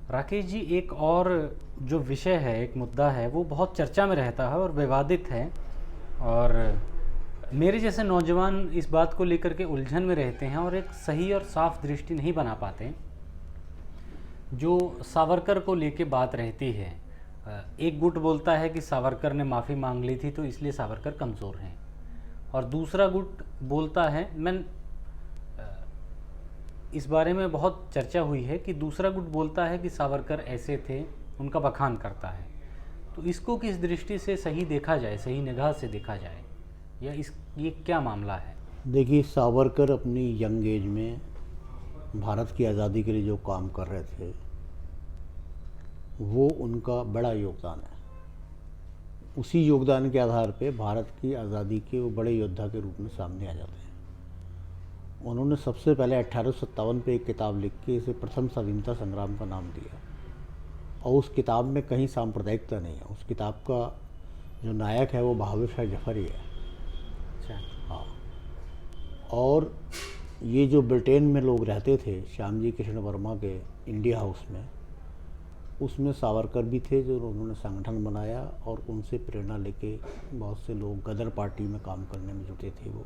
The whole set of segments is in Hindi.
राकेश जी, एक और जो विषय है, एक मुद्दा है, वो बहुत चर्चा में रहता है और विवादित है। और मेरे जैसे नौजवान इस बात को लेकर के उलझन में रहते हैं और एक सही और साफ दृष्टि नहीं बना पाते। जो सावरकर को लेके बात रहती है, एक गुट बोलता है कि सावरकर ने माफ़ी मांग ली थी तो इसलिए सावरकर कमज़ोर हैं, और दूसरा गुट बोलता है, मैं इस बारे में बहुत चर्चा हुई है कि दूसरा गुट बोलता है कि सावरकर ऐसे थे, उनका बखान करता है। तो इसको किस दृष्टि से सही देखा जाए, सही निगाह से देखा जाए, या ये क्या मामला है? देखिए, सावरकर अपनी यंग एज में भारत की आज़ादी के लिए जो काम कर रहे थे वो उनका बड़ा योगदान है। उसी योगदान के आधार पे भारत की आज़ादी के वो बड़े योद्धा के रूप में सामने आ जाते हैं। उन्होंने सबसे पहले 1857 पे एक किताब लिख के इसे प्रथम स्वाधीनता संग्राम का नाम दिया, और उस किताब में कहीं सांप्रदायिकता नहीं है। उस किताब का जो नायक है वो बहादुर शाह जफर ही है। अच्छा। हाँ। और ये जो ब्रिटेन में लोग रहते थे, श्यामजी कृष्ण वर्मा के इंडिया हाउस में, उसमें सावरकर भी थे, जो उन्होंने संगठन बनाया और उनसे प्रेरणा लेके बहुत से लोग गदर पार्टी में काम करने में जुटे थे वो।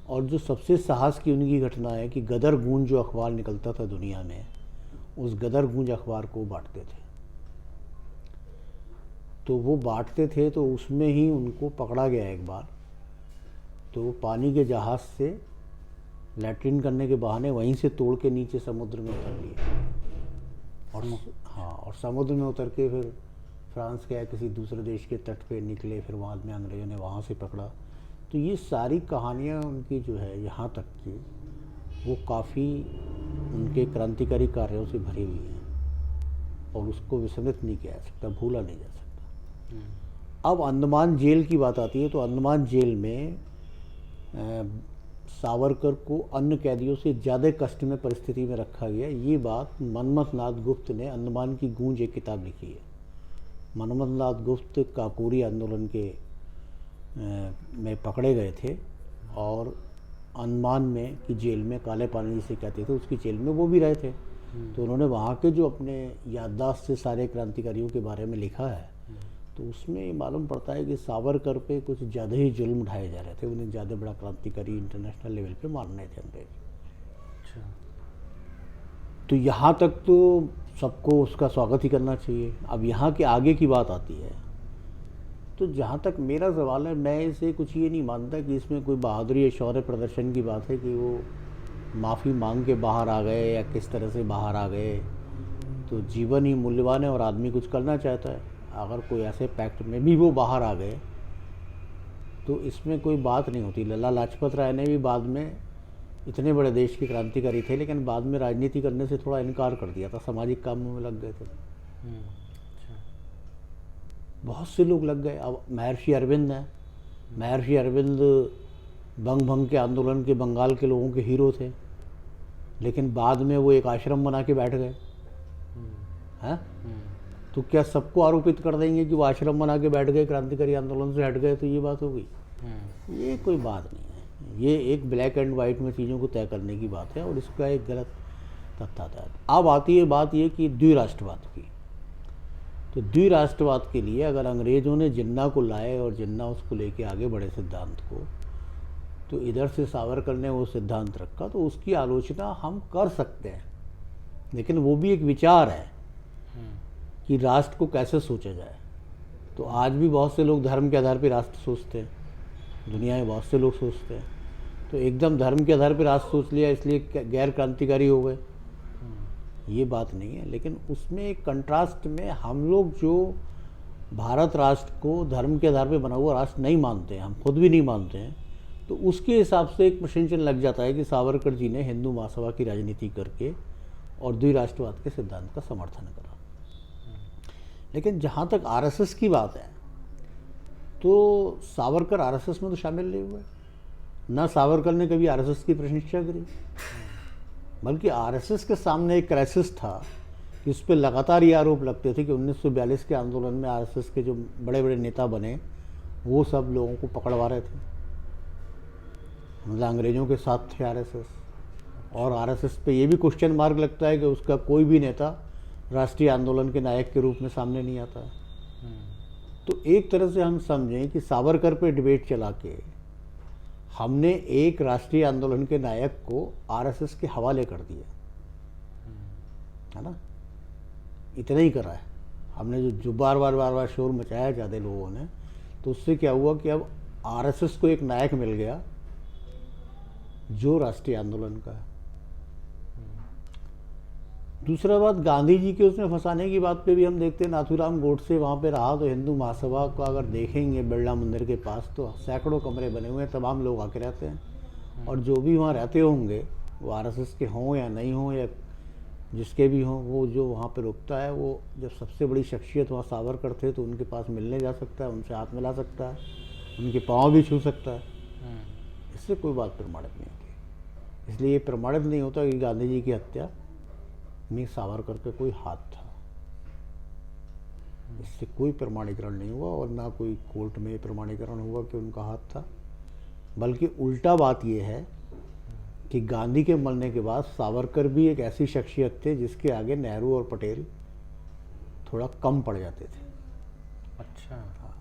और जो सबसे साहस की उनकी घटना है कि गदर गूंज जो अखबार निकलता था दुनिया में, उस गदर गूंज अखबार को बांटते थे। तो वो बांटते थे तो उसमें ही उनको पकड़ा गया एक बार। तो वो पानी के जहाज़ से लैट्रिन करने के बहाने वहीं से तोड़ के नीचे समुद्र में उतर लिए, और हाँ, और समुद्र में उतर के फिर फ्रांस के या किसी दूसरे देश के तट पे निकले, फिर बाद में अंग्रेज़ों ने वहाँ से पकड़ा। तो ये सारी कहानियाँ उनकी जो है यहाँ तक की, वो काफ़ी उनके क्रांतिकारी कार्यों से भरी हुई हैं और उसको विस्मृत नहीं किया जा सकता, भूला नहीं जा सकता। अब अंडमान जेल की बात आती है तो अंडमान जेल में सावरकर को अन्य कैदियों से ज़्यादा कष्ट में परिस्थिति में रखा गया। ये बात मनमथ नाथ गुप्त ने अंडमान की गूंज एक किताब लिखी है। मनमथ नाथ गुप्त काकोरी आंदोलन के में पकड़े गए थे और अंडमान में की जेल में, काले पानी जिसे कहते थे, उसकी जेल में वो भी रहे थे। तो उन्होंने वहाँ के जो अपने याददाश्त से सारे क्रांतिकारियों के बारे में लिखा है, तो उसमें ये मालूम पड़ता है कि सावरकर पे कुछ ज़्यादा ही जुल्म उठाए जा रहे थे। उन्हें ज़्यादा बड़ा क्रांतिकारी इंटरनेशनल लेवल पे मानने थे अंग्रेज। अच्छा। तो यहाँ तक तो सबको उसका स्वागत ही करना चाहिए। अब यहाँ के आगे की बात आती है, तो जहाँ तक मेरा सवाल है, मैं इसे कुछ ये नहीं मानता कि इसमें कोई बहादुरी या शौर्य प्रदर्शन की बात है कि वो माफ़ी मांग के बाहर आ गए या किस तरह से बाहर आ गए। तो जीवन ही मूल्यवान है और आदमी कुछ करना चाहता है। अगर कोई ऐसे पैक्ट में भी वो बाहर आ गए तो इसमें कोई बात नहीं होती। लाला लाजपत राय ने भी बाद में, इतने बड़े देश के क्रांतिकारी थे, लेकिन बाद में राजनीति करने से थोड़ा इनकार कर दिया था, सामाजिक कामों में लग गए थे। अच्छा। बहुत से लोग लग गए। अब महर्षि अरविंद हैं। महर्षि अरविंद बंग भंग के आंदोलन के बंगाल के लोगों के हीरो थे, लेकिन बाद में वो एक आश्रम बना के बैठ गए हैं। तो क्या सबको आरोपित कर देंगे कि वो आश्रम बना के बैठ गए, क्रांतिकारी आंदोलन से हट गए, तो ये बात हो गई? ये कोई बात नहीं है। ये एक ब्लैक एंड वाइट में चीज़ों को तय करने की बात है और इसका एक गलत तथ्य आता है। अब आती है बात ये कि द्विराष्ट्रवाद की। तो द्विराष्ट्रवाद के लिए अगर अंग्रेज़ों ने जिन्ना को लाए और जिन्ना उसको लेके आगे बढ़े सिद्धांत को, तो इधर से सावरकर ने वो सिद्धांत रखा, तो उसकी आलोचना हम कर सकते हैं, लेकिन वो भी एक विचार है कि राष्ट्र को कैसे सोचा जाए। तो आज भी बहुत से लोग धर्म के आधार पर राष्ट्र सोचते हैं, दुनिया में बहुत से लोग सोचते हैं। तो एकदम धर्म के आधार पर राष्ट्र सोच लिया इसलिए गैर क्रांतिकारी हो गए, ये बात नहीं है। लेकिन उसमें एक कंट्रास्ट में हम लोग जो भारत राष्ट्र को धर्म के आधार पर बना हुआ राष्ट्र नहीं मानते हैं, हम खुद भी नहीं मानते हैं, तो उसके हिसाब से एक प्रश्न चिन्ह लग जाता है कि सावरकर जी ने हिंदू महासभा की राजनीति करके और द्विराष्ट्रवाद के सिद्धांत का समर्थन करा। लेकिन जहाँ तक आरएसएस की बात है, तो सावरकर आरएसएस में तो शामिल नहीं हुए, ना सावरकर ने कभी आरएसएस की प्रशंसा करी, बल्कि आरएसएस के सामने एक क्राइसिस था कि उस पर लगातार ये आरोप लगते थे कि 1942 के आंदोलन में आरएसएस के जो बड़े बड़े नेता बने वो सब लोगों को पकड़वा रहे थे, मतलब अंग्रेज़ों के साथ थे आरएसएस। और आरएसएस पे ये भी क्वेश्चन मार्क लगता है कि उसका कोई भी नेता राष्ट्रीय आंदोलन के नायक के रूप में सामने नहीं आता है। तो एक तरह से हम समझें कि सावरकर पे डिबेट चला के हमने एक राष्ट्रीय आंदोलन के नायक को आरएसएस के हवाले कर दिया, है ना। इतना ही करा है हमने, जो बार बार शोर मचाया ज़्यादा लोगों ने, तो उससे क्या हुआ कि अब आरएसएस को एक नायक मिल गया जो राष्ट्रीय आंदोलन का है। दूसरा बात, गांधी जी के उसमें फंसाने की बात पे भी हम देखते हैं, नाथूराम गोडसे वहाँ पे रहा तो हिंदू महासभा को अगर देखेंगे बिरला मंदिर के पास तो सैकड़ों कमरे बने हुए हैं, तमाम लोग आके रहते हैं, और जो भी वहाँ रहते होंगे वो आरएसएस के हों या नहीं हों या जिसके भी हों, वो जो वहाँ पे रुकता है वो जब सबसे बड़ी शख्सियत वहाँ सावरकर थे तो उनके पास मिलने जा सकता है, उनसे हाथ मिला सकता है, उनके पाँव भी छू सकता है। इससे कोई बात प्रमाणित नहीं होती। इसलिए ये प्रमाणित नहीं होता कि गांधी जी की हत्या में सावरकर का कोई हाथ था। इससे कोई प्रमाणीकरण नहीं हुआ और ना कोई कोर्ट में प्रमाणीकरण हुआ कि उनका हाथ था। बल्कि उल्टा बात यह है कि गांधी के मरने के बाद सावरकर भी एक ऐसी शख्सियत थे जिसके आगे नेहरू और पटेल थोड़ा कम पड़ जाते थे। अच्छा। हाँ।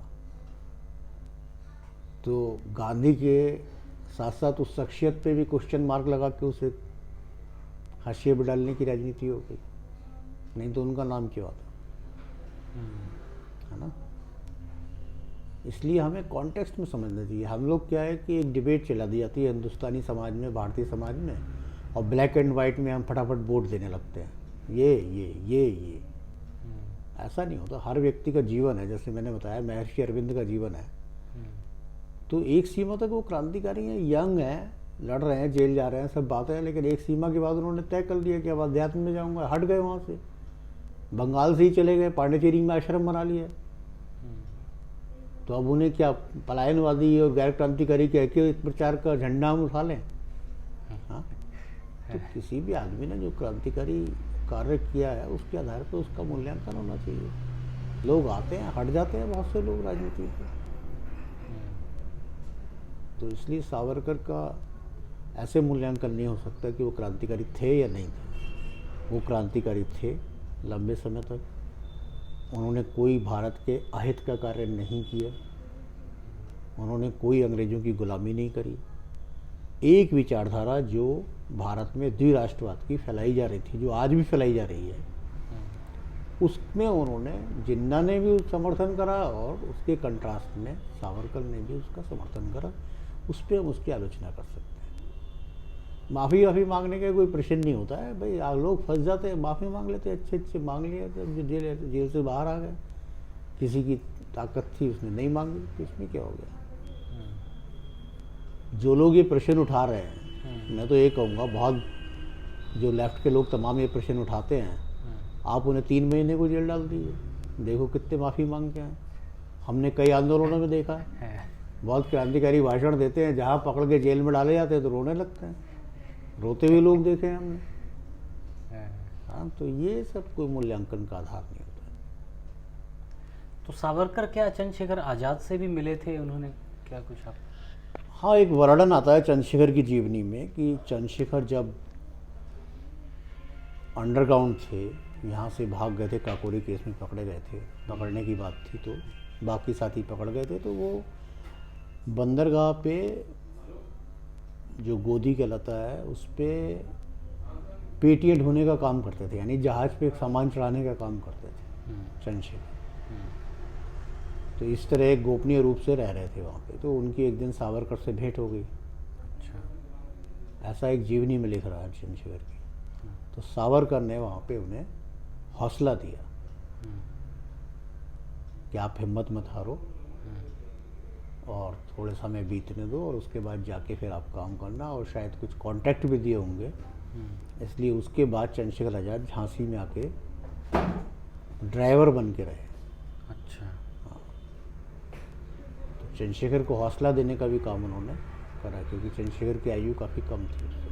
तो गांधी के साथ साथ उस शख्सियत पे भी क्वेश्चन मार्क लगा के उसे हाशिए पे डालने की राजनीति हो गई, नहीं तो उनका नाम क्यों आता, है ना। इसलिए हमें कॉन्टेक्स्ट में समझना चाहिए। हम लोग क्या है कि एक डिबेट चला दी जाती है हिंदुस्तानी समाज में, भारतीय समाज में, और ब्लैक एंड वाइट में हम फटाफट वोट देने लगते हैं, ये ऐसा नहीं होता। हर व्यक्ति का जीवन है, जैसे मैंने बताया महर्षि अरविंद का जीवन है, तो एक सीमा तक वो क्रांतिकारी हैं, यंग हैं, लड़ रहे हैं, जेल जा रहे हैं, सब बातें हैं, लेकिन एक सीमा के बाद उन्होंने तय कर लिया कि अब अध्यात्म में जाऊंगा, हट गए वहाँ से, बंगाल से ही चले गए, पांडिचेरी में आश्रम बना लिया। तो अब उन्हें क्या पलायनवादी और गैर क्रांतिकारी कह के इस प्रचार का झंडा हम उठा लें? हाँ, तो किसी भी आदमी ने जो क्रांतिकारी कार्य किया है उसके आधार पर उसका मूल्यांकन होना चाहिए। लोग आते हैं, हट जाते हैं बहुत से लोग राजनीति से। तो इसलिए सावरकर का ऐसे मूल्यांकन नहीं हो सकता कि वो क्रांतिकारी थे या नहीं थे। वो क्रांतिकारी थे लंबे समय तक, उन्होंने कोई भारत के अहित का कार्य नहीं किया, उन्होंने कोई अंग्रेज़ों की गुलामी नहीं करी। एक विचारधारा जो भारत में द्विराष्ट्रवाद की फैलाई जा रही थी, जो आज भी फैलाई जा रही है, उसमें उन्होंने, जिन्ना ने भी समर्थन करा और उसके कंट्रास्ट में सावरकर ने भी उसका समर्थन करा। उस पर हम उसकी आलोचना कर सकते हैं। माफ़ी मांगने का कोई प्रश्न नहीं होता है भाई। लोग फंस जाते हैं, माफ़ी मांग लेते हैं, अच्छे मांग लिए, तो जेल से बाहर आ गए, किसी की ताकत थी उसने नहीं मांगी, तो इसमें क्या हो गया। जो लोग ये प्रश्न उठा रहे हैं, मैं तो ये कहूँगा, बहुत जो लेफ्ट के लोग तमाम ये प्रश्न उठाते हैं, आप उन्हें 3 महीने को जेल डाल दीजिए, देखो कितने माफ़ी मांगते हैं। हमने कई आंदोलनों में देखा है, बहुत क्रांतिकारी भाषण देते हैं, जहाँ पकड़ के जेल में डाले जाते हैं तो रोने लगते हैं, रोते हुए लोग देखे हैं हमने। हाँ, तो ये सब कोई मूल्यांकन का आधार नहीं होता है। तो सावरकर क्या चंद्रशेखर आज़ाद से भी मिले थे उन्होंने, क्या कुछ आप? हाँ, एक वर्णन आता है चंद्रशेखर की जीवनी में कि चंद्रशेखर जब अंडरग्राउंड थे, यहाँ से भाग गए थे, काकोरी केस में पकड़े गए थे, पकड़ने की बात थी तो बाकी साथी पकड़ गए थे, तो वो बंदरगाह पे जो गोदी कहलाता है उस पर पेटियाँ ढोने का काम करते थे, यानी जहाज़ पे सामान चढ़ाने का काम करते थे चंद्रशेखर। तो इस तरह एक गोपनीय रूप से रह रहे थे वहाँ पे, तो उनकी एक दिन सावरकर से भेंट हो गई। अच्छा। ऐसा एक जीवनी में लिख रहा है चंद्रशेखर की। तो सावरकर ने वहाँ पे उन्हें हौसला दिया कि आप हिम्मत मत हारो और थोड़े समय बीतने दो, और उसके बाद जाके फिर आप काम करना, और शायद कुछ कांटेक्ट भी दिए होंगे। इसलिए उसके बाद चंद्रशेखर आज़ाद झांसी में आके ड्राइवर बन के रहे। अच्छा। हाँ, तो चंद्रशेखर को हौसला देने का भी काम उन्होंने करा, क्योंकि चंद्रशेखर की आयु काफ़ी कम थी।